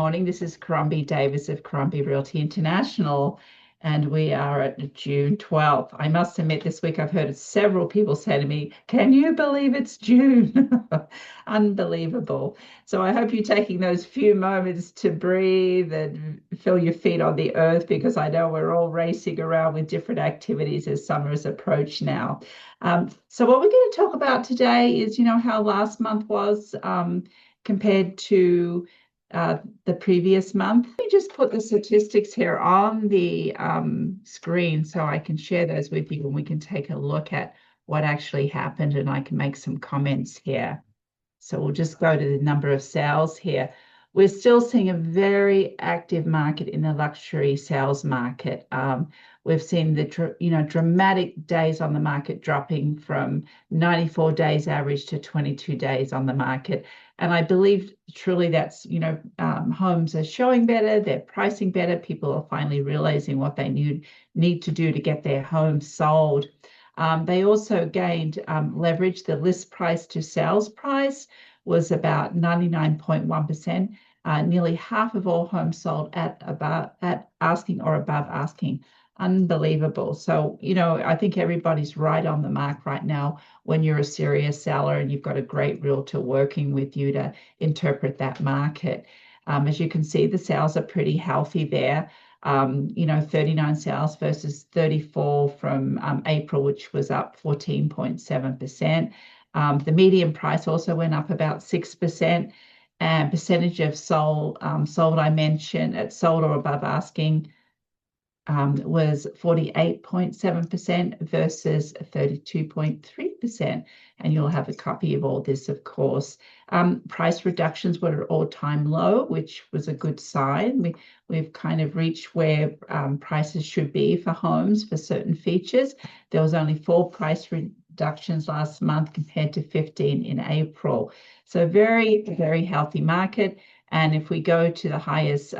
Morning. This is Crombie Davis of Crombie Realty International, and we are at June 12th. I must admit, this week I've heard several people say to me, "Can you believe it's June?" Unbelievable. So I hope you're taking those few moments to breathe and feel your feet on the earth, because I know we're all racing around with different activities as summer is approached now. So what we're going to talk about today is, how last month was compared to the previous month. Let me just put the statistics here on the screen so I can share those with you and we can take a look at what actually happened, and I can make some comments here. So we'll just go to the number of sales here. We're still seeing a very active market in the luxury sales market. We've seen the dramatic days on the market dropping from 94 days average to 22 days on the market. And I believe truly that's, homes are showing better, they're pricing better, people are finally realizing what they need to do to get their homes sold. They also gained leverage. The list price to sales price was about 99.1%. Nearly half of all homes sold at asking or above asking. Unbelievable. So, I think everybody's right on the mark right now when you're a serious seller and you've got a great realtor working with you to interpret that market. As you can see, the sales are pretty healthy there. 39 sales versus 34 from April, which was up 14.7%. The median price also went up about 6%, and percentage of sold I mentioned at sold or above asking was 48.7% versus 32.3%. And you'll have a copy of all this, of course. Price reductions were at all-time low, which was a good sign. We've kind of reached where prices should be for homes for certain features. There was only 4 price reductions last month compared to 15 in April. So very, very healthy market. And if we go to the highest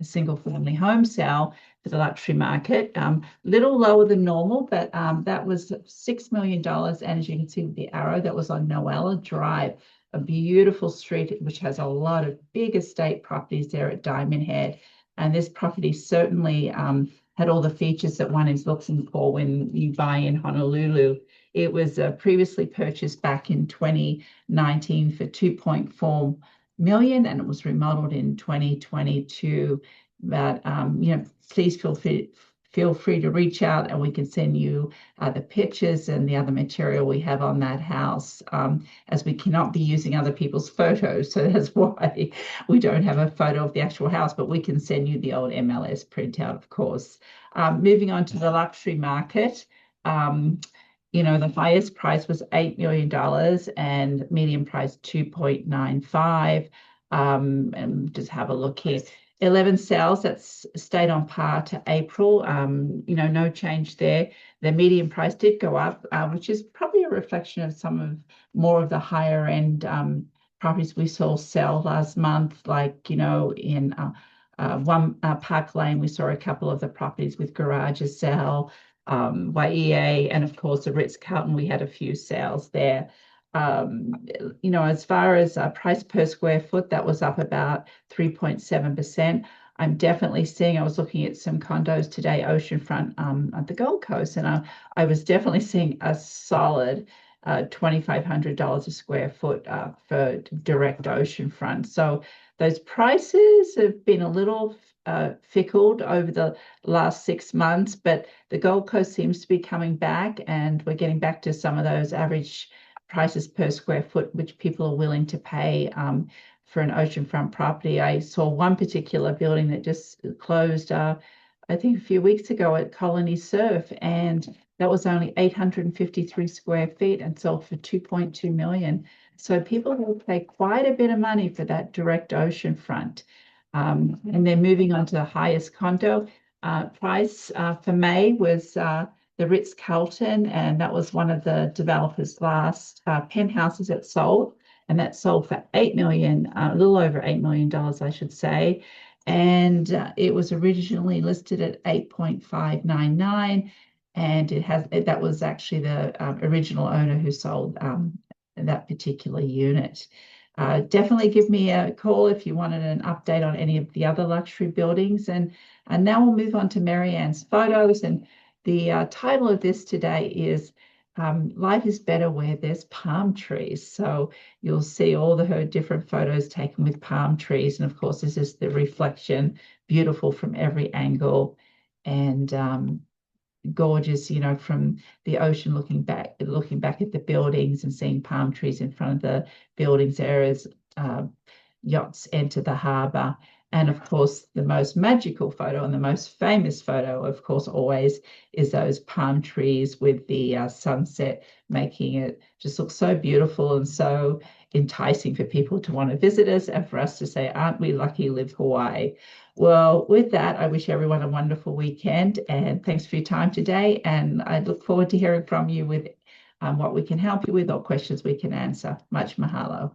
single-family home sale for the luxury market, little lower than normal, but that was $6 million. And as you can see with the arrow, that was on Noella Drive, a beautiful street which has a lot of big estate properties there at Diamond Head. And this property certainly had all the features that one is looking for when you buy in Honolulu. It was previously purchased back in 2019 for $2.4 million, and it was remodeled in 2022. But please feel free to reach out, and we can send you the pictures and the other material we have on that house, as we cannot be using other people's photos. So that's why we don't have a photo of the actual house, but we can send you the old MLS printout, of course. Moving on to the luxury market. The highest price was $8 million and median price 2.95. And just have a look here. 11 sales, that's stayed on par to April. No change there. The median price did go up, which is probably a reflection of more of the higher end properties we saw sell last month, like, in Park Lane, we saw a couple of the properties with garages sell. YEA, and of course the Ritz-Carlton, we had a few sales there. As far as price per square foot, that was up about 3.7%. I'm definitely seeing, I was looking at some condos today, oceanfront at the Gold Coast, and I was definitely seeing a solid $2,500 a square foot for direct oceanfront. So those prices have been a little fickled over the last 6 months, but the Gold Coast seems to be coming back, and we're getting back to some of those average prices per square foot, which people are willing to pay for an oceanfront property. I saw one particular building that just closed, I think a few weeks ago at Colony Surf, and that was only 853 square feet and sold for $2.2 million. So people will pay quite a bit of money for that direct oceanfront. And then moving on to the highest condo price for May was the Ritz-Carlton, and that was one of the developers' last penthouses that sold, and that sold for $8 million, a little over $8 million, I should say. And it was originally listed at 8.599, and that was actually the original owner who sold that particular unit. Definitely give me a call if you wanted an update on any of the other luxury buildings. And now we'll move on to Marianne's photos. And the title of this today is Life is Better Where There's Palm Trees. So you'll see all her different photos taken with palm trees. And of course, this is the reflection, beautiful from every angle. And gorgeous, from the ocean looking back at the buildings and seeing palm trees in front of the buildings there as yachts enter the harbor. And of course, the most magical photo and the most famous photo, of course, always is those palm trees with the sunset, making it just look so beautiful and so enticing for people to want to visit us and for us to say, aren't we lucky live Hawaii? Well, with that, I wish everyone a wonderful weekend and thanks for your time today. And I look forward to hearing from you with what we can help you with or questions we can answer. Much mahalo.